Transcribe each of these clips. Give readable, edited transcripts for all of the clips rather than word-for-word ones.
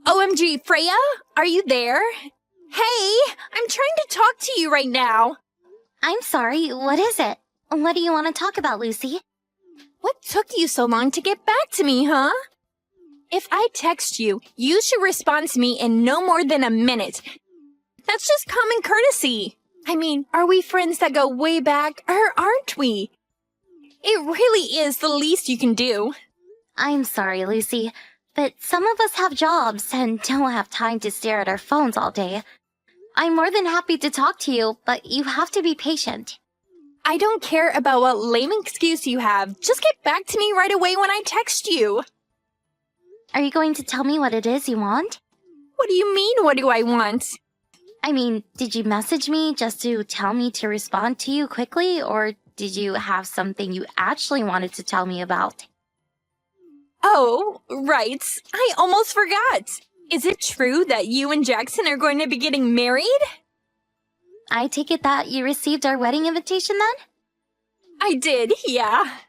OMG, Freya? Are you there? Hey, I'm trying to talk to you right now. I'm sorry, what is it? What do you want to talk about, Lucy? What took you so long to get back to me, huh? If I text you, you should respond to me in no more than a minute. That's just common courtesy. I mean, are we friends that go way back, or aren't we? It really is the least you can do. I'm sorry, Lucy, but some of us have jobs and don't have time to stare at our phones all day. I'm more than happy to talk to you, but you have to be patient. I don't care about what lame excuse you have. Just get back to me right away when I text you. Are you going to tell me what it is you want? What do you mean, what do I want? I mean, did you message me just to tell me to respond to you quickly, or did you have something you actually wanted to tell me about? Oh, right. I almost forgot. Is it true that you and Jackson are going to be getting married? I take it that you received our wedding invitation then? I did, yeah.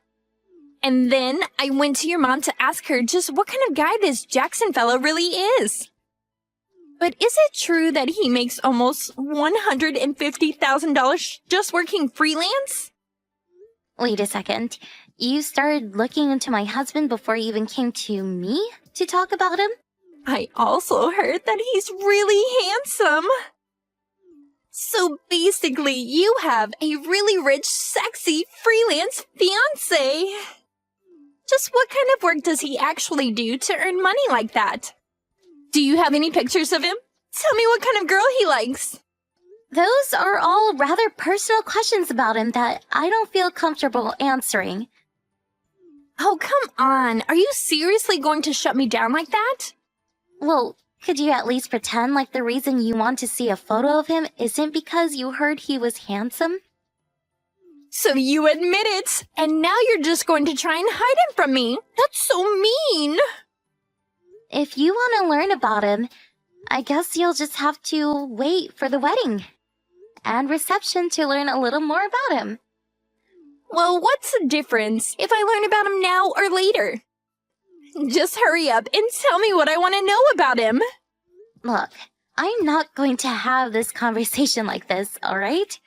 And then I went to your mom to ask her just what kind of guy this Jackson fellow really is. But is it true that he makes almost $150,000 just working freelance? Wait a second. You started looking into my husband before you even came to me to talk about him? I also heard that he's really handsome. So basically, you have a really rich, sexy, freelance fiancé. Just what kind of work does he actually do to earn money like that? Do you have any pictures of him? Tell me what kind of girl he likes. Those are all rather personal questions about him that I don't feel comfortable answering. Oh, come on. Are you seriously going to shut me down like that? Well, could you at least pretend like the reason you want to see a photo of him isn't because you heard he was handsome? So you admit it, and now you're just going to try and hide him from me. That's so mean. If you want to learn about him, I guess you'll just have to wait for the wedding and reception to learn a little more about him. Well, what's the difference if I learn about him now or later? Just hurry up and tell me what I want to know about him. Look, I'm not going to have this conversation like this, alright?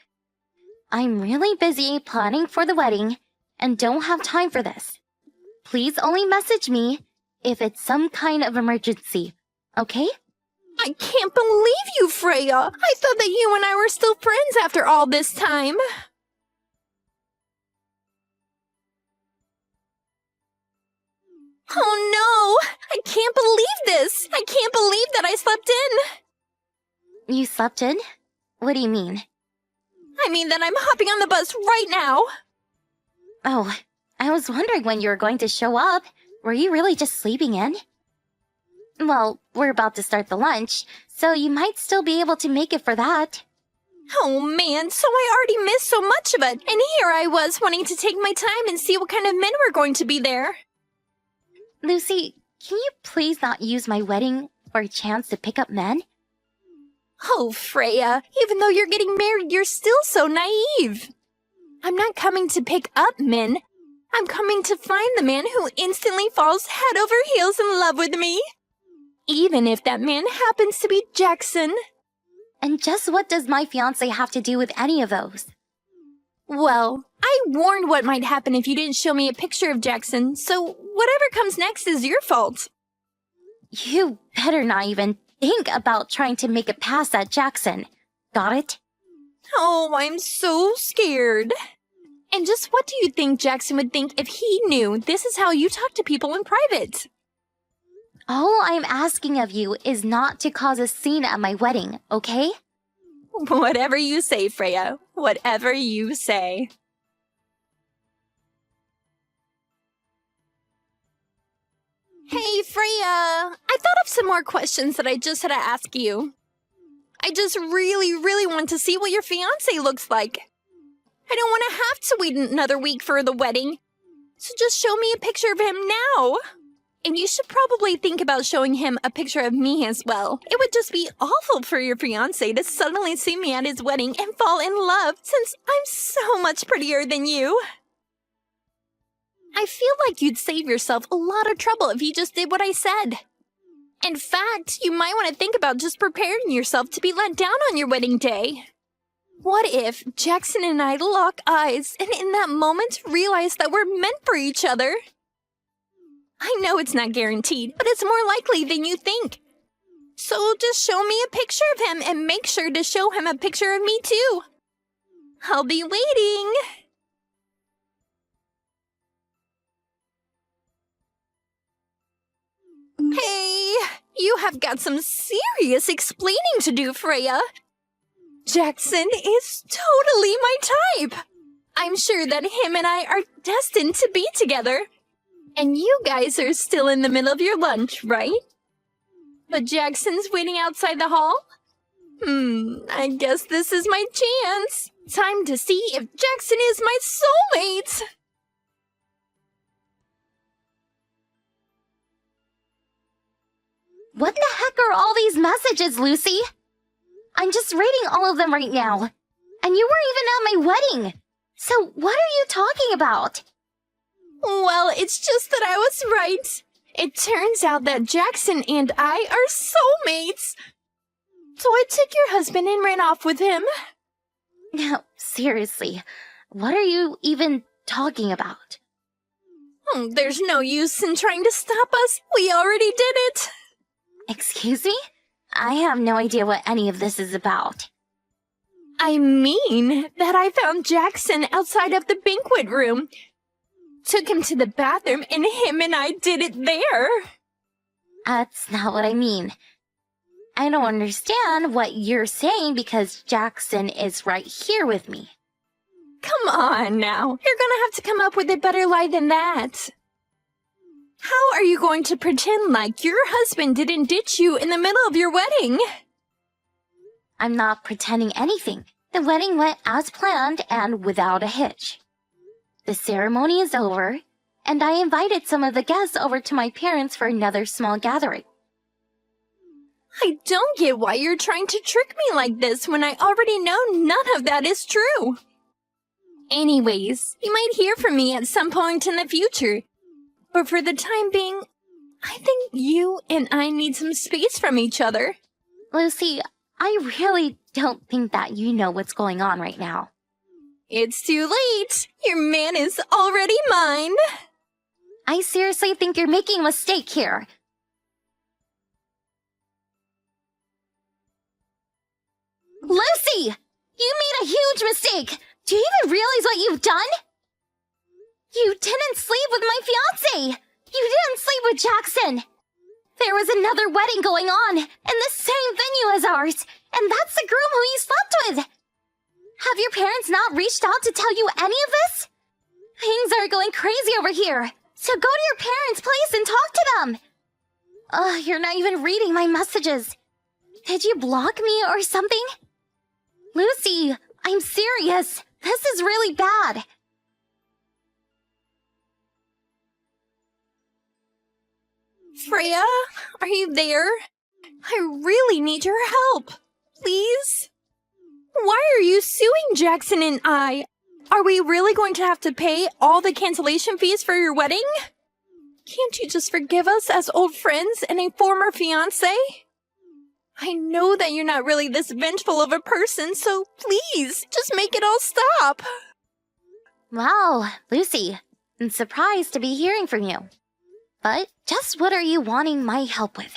I'm really busy planning for the wedding and don't have time for this. Please only message me if it's some kind of emergency, okay? I can't believe you, Freya. I thought that you and I were still friends after all this time. Oh no! I can't believe this! I can't believe that I slept in! You slept in? What do you mean? I mean that I'm hopping on the bus right now! Oh, I was wondering when you were going to show up. Were you really just sleeping in? Well, we're about to start the lunch, so you might still be able to make it for that. Oh man, so I already missed so much of it, and here I was wanting to take my time and see what kind of men were going to be there. Lucy, can you please not use my wedding for a chance to pick up men? Oh, Freya, even though you're getting married, you're still so naive. I'm not coming to pick up men. I'm coming to find the man who instantly falls head over heels in love with me. Even if that man happens to be Jackson. And just what does my fiancé have to do with any of those? Well, I warned what might happen if you didn't show me a picture of Jackson, so whatever comes next is your fault. You better not even think about trying to make it past that Jackson. Got it? Oh, I'm so scared. And just what do you think Jackson would think if he knew this is how you talk to people in private? All I'm asking of you is not to cause a scene at my wedding, okay? Whatever you say, Freya. Whatever you say. Hey, Freya! I thought of some more questions that I just had to ask you. I just really want to see what your fiancé looks like. I don't want to have to wait another week for the wedding. So just show me a picture of him now. And you should probably think about showing him a picture of me as well. It would just be awful for your fiancé to suddenly see me at his wedding and fall in love since I'm so much prettier than you. I feel like you'd save yourself a lot of trouble if you just did what I said. In fact, you might want to think about just preparing yourself to be let down on your wedding day. What if Jackson and I lock eyes and in that moment realize that we're meant for each other? I know it's not guaranteed, but it's more likely than you think. So just show me a picture of him and make sure to show him a picture of me too. I'll be waiting. Hey, you have got some serious explaining to do, Freya. Jackson is totally my type. I'm sure that him and I are destined to be together. And you guys are still in the middle of your lunch, right? But Jackson's waiting outside the hall? I guess this is my chance. Time to see if Jackson is my soulmate. What the heck are all these messages, Lucy? I'm just reading all of them right now. And you weren't even at my wedding. So what are you talking about? Well, it's just that I was right. It turns out that Jackson and I are soulmates. So I took your husband and ran off with him. No, seriously, what are you even talking about? There's no use in trying to stop us. We already did it. Excuse me? I have no idea what any of this is about. I mean that I found Jackson outside of the banquet room. Took him to the bathroom and him and I did it there. That's not what I mean. I don't understand what you're saying because Jackson is right here with me. Come on now. You're gonna have to come up with a better lie than that. How are you going to pretend like your husband didn't ditch you in the middle of your wedding? I'm not pretending anything. The wedding went as planned and without a hitch. The ceremony is over, and I invited some of the guests over to my parents for another small gathering. I don't get why you're trying to trick me like this when I already know none of that is true. Anyways, you might hear from me at some point in the future. But for the time being, I think you and I need some space from each other. Lucy, I really don't think that you know what's going on right now. It's too late. Your man is already mine. I seriously think you're making a mistake here. Lucy! You made a huge mistake! Do you even realize what you've done? You didn't sleep with my fiancé! You didn't sleep with Jackson! There was another wedding going on in the same venue as ours, and that's the groom who you slept with! Have your parents not reached out to tell you any of this? Things are going crazy over here, so go to your parents' place and talk to them! Ugh, you're not even reading my messages. Did you block me or something? Lucy, I'm serious. This is really bad. Freya, are you there? I really need your help. Please? Why are you suing Jackson and I? Are we really going to have to pay all the cancellation fees for your wedding? Can't you just forgive us as old friends and a former fiancé? I know that you're not really this vengeful of a person, so please, just make it all stop. Wow, Lucy, I'm surprised to be hearing from you. But just what are you wanting my help with?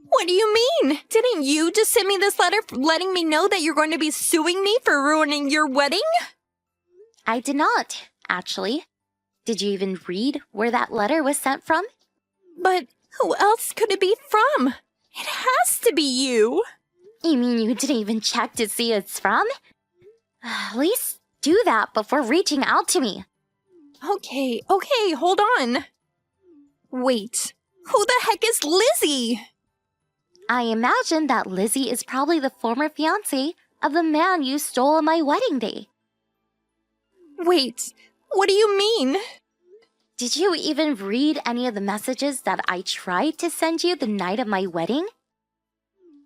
What do you mean? Didn't you just send me this letter letting me know that you're going to be suing me for ruining your wedding? I did not, actually. Did you even read where that letter was sent from? But who else could it be from? It has to be you. You mean you didn't even check to see who it's from? At least do that before reaching out to me. Okay, hold on. Wait, who the heck is Lizzie? I imagine that Lizzie is probably the former fiancé of the man you stole on my wedding day. Wait, what do you mean? Did you even read any of the messages that I tried to send you the night of my wedding?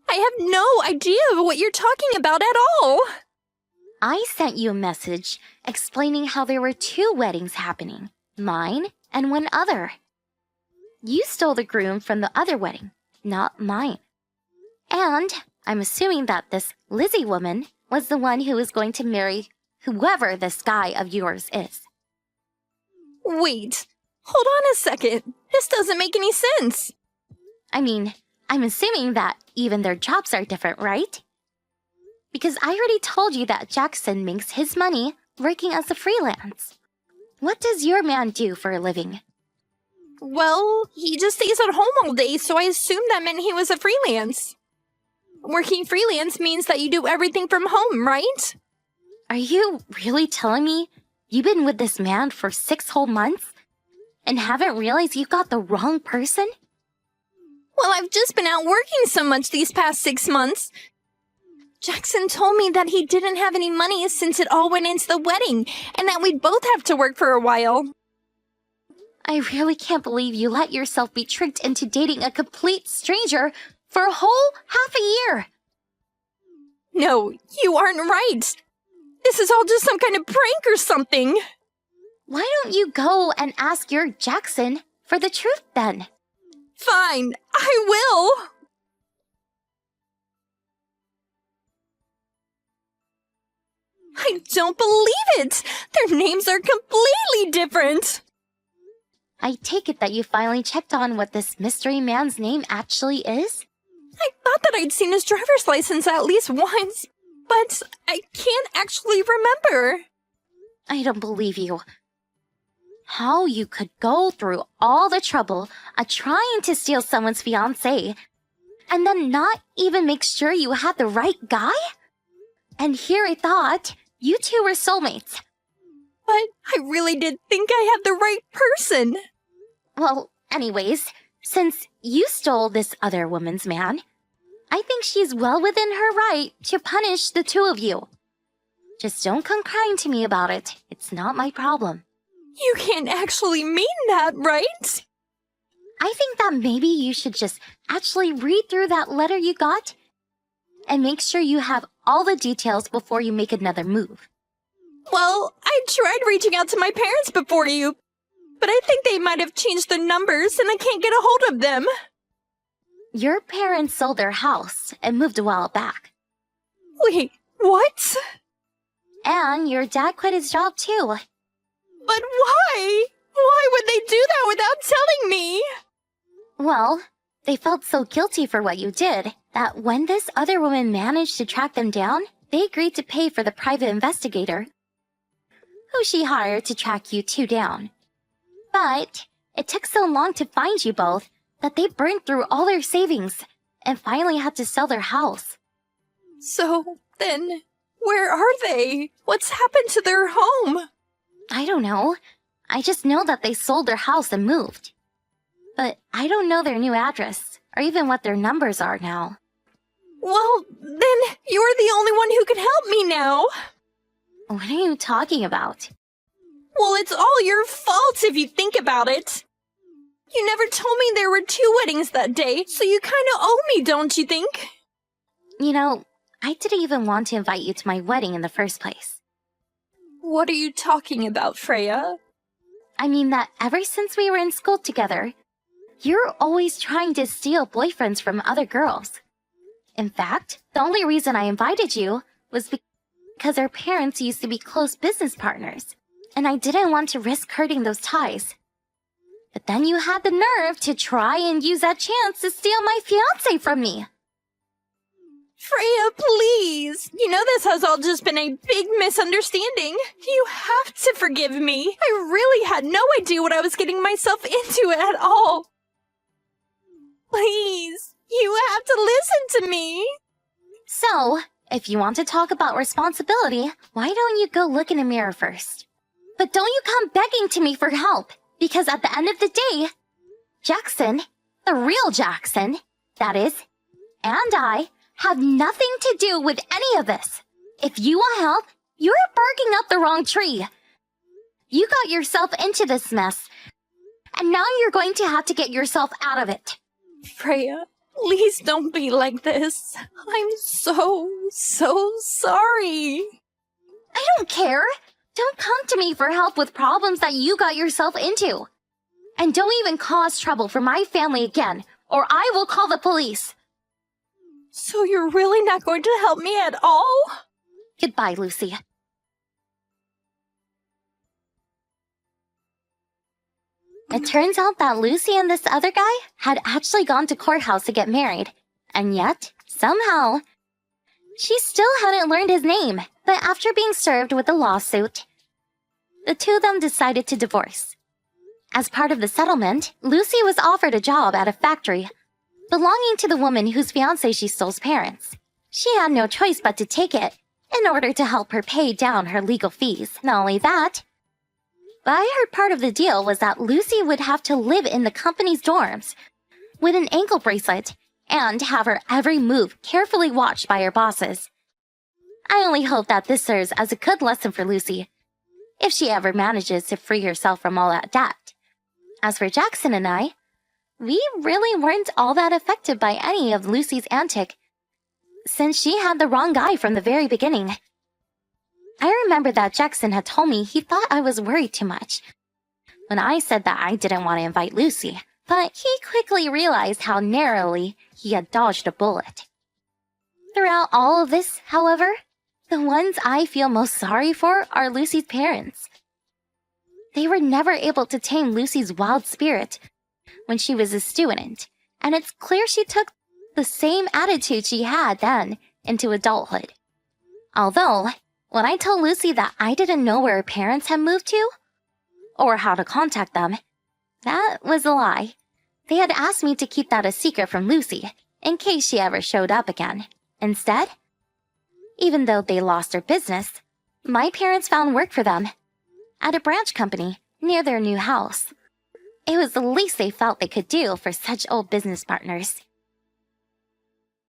I have no idea what you're talking about at all. I sent you a message explaining how there were 2 weddings happening, mine and one other. You stole the groom from the other wedding, not mine. And I'm assuming that this Lizzie woman was the one who is going to marry whoever this guy of yours is. Wait, hold on a second. This doesn't make any sense. I mean, I'm assuming that even their jobs are different, right? Because I already told you that Jackson makes his money working as a freelance. What does your man do for a living? Well, he just stays at home all day, so I assumed that meant he was a freelance. Working freelance means that you do everything from home, right? Are you really telling me you've been with this man for 6 whole months and haven't realized you got the wrong person? Well, I've just been out working so much these past 6 months. Jackson told me that he didn't have any money since it all went into the wedding, and that we'd both have to work for a while. I really can't believe you let yourself be tricked into dating a complete stranger for a whole half a year. No, you aren't right. This is all just some kind of prank or something. Why don't you go and ask your Jackson for the truth then? Fine, I will. I don't believe it! Their names are completely different! I take it that you finally checked on what this mystery man's name actually is? I thought that I'd seen his driver's license at least once, but I can't actually remember. I don't believe you. How you could go through all the trouble of trying to steal someone's fiancé and then not even make sure you had the right guy? And here I thought you two were soulmates. But I really did think I had the right person. Well, anyways, since you stole this other woman's man, I think she's well within her right to punish the two of you. Just don't come crying to me about it. It's not my problem. You can't actually mean that, right? I think that maybe you should just actually read through that letter you got and make sure you have all the details before you make another move. Well, I tried reaching out to my parents before you, but I think they might have changed their numbers and I can't get a hold of them. Your parents sold their house and moved a while back. Wait, what? And your dad quit his job too. But why? Why would they do that without telling me? Well, they felt so guilty for what you did that when this other woman managed to track them down, they agreed to pay for the private investigator who she hired to track you two down. But it took so long to find you both that they burned through all their savings and finally had to sell their house. So then, where are they? What's happened to their home? I don't know. I just know that they sold their house and moved. But I don't know their new address or even what their numbers are now. Well, then you're the only one who can help me now. What are you talking about? Well, it's all your fault if you think about it. You never told me there were 2 weddings that day, so you kind of owe me, don't you think? You know, I didn't even want to invite you to my wedding in the first place. What are you talking about, Freya? I mean that ever since we were in school together, you're always trying to steal boyfriends from other girls. In fact, the only reason I invited you was because our parents used to be close business partners, and I didn't want to risk hurting those ties. But then you had the nerve to try and use that chance to steal my fiancé from me. Freya, please! You know this has all just been a big misunderstanding. You have to forgive me. I really had no idea what I was getting myself into at all. Please, you have to listen to me. So, if you want to talk about responsibility, why don't you go look in the mirror first? But don't you come begging to me for help, because at the end of the day, Jackson, the real Jackson, that is, and I, have nothing to do with any of this. If you want help, you're barking up the wrong tree. You got yourself into this mess, and now you're going to have to get yourself out of it. Freya, please don't be like this. I'm so sorry. I don't care. Don't come to me for help with problems that you got yourself into. And don't even cause trouble for my family again, or I will call the police. So you're really not going to help me at all? Goodbye, Lucy. It turns out that Lucy and this other guy had actually gone to courthouse to get married. And yet, somehow, she still hadn't learned his name. But after being served with a lawsuit, the two of them decided to divorce. As part of the settlement, Lucy was offered a job at a factory belonging to the woman whose fiancé she stole's parents. She had no choice but to take it in order to help her pay down her legal fees. Not only that, but I heard part of the deal was that Lucy would have to live in the company's dorms with an ankle bracelet and have her every move carefully watched by her bosses. I only hope that this serves as a good lesson for Lucy, if she ever manages to free herself from all that debt. As for Jackson and I, we really weren't all that affected by any of Lucy's antic, since she had the wrong guy from the very beginning. I remember that Jackson had told me he thought I was worried too much when I said that I didn't want to invite Lucy, but he quickly realized how narrowly he had dodged a bullet. Throughout all of this, however, the ones I feel most sorry for are Lucy's parents. They were never able to tame Lucy's wild spirit when she was a student, and it's clear she took the same attitude she had then into adulthood. Although, when I told Lucy that I didn't know where her parents had moved to, or how to contact them, that was a lie. They had asked me to keep that a secret from Lucy, in case she ever showed up again. Instead, even though they lost their business, my parents found work for them at a branch company near their new house. It was the least they felt they could do for such old business partners.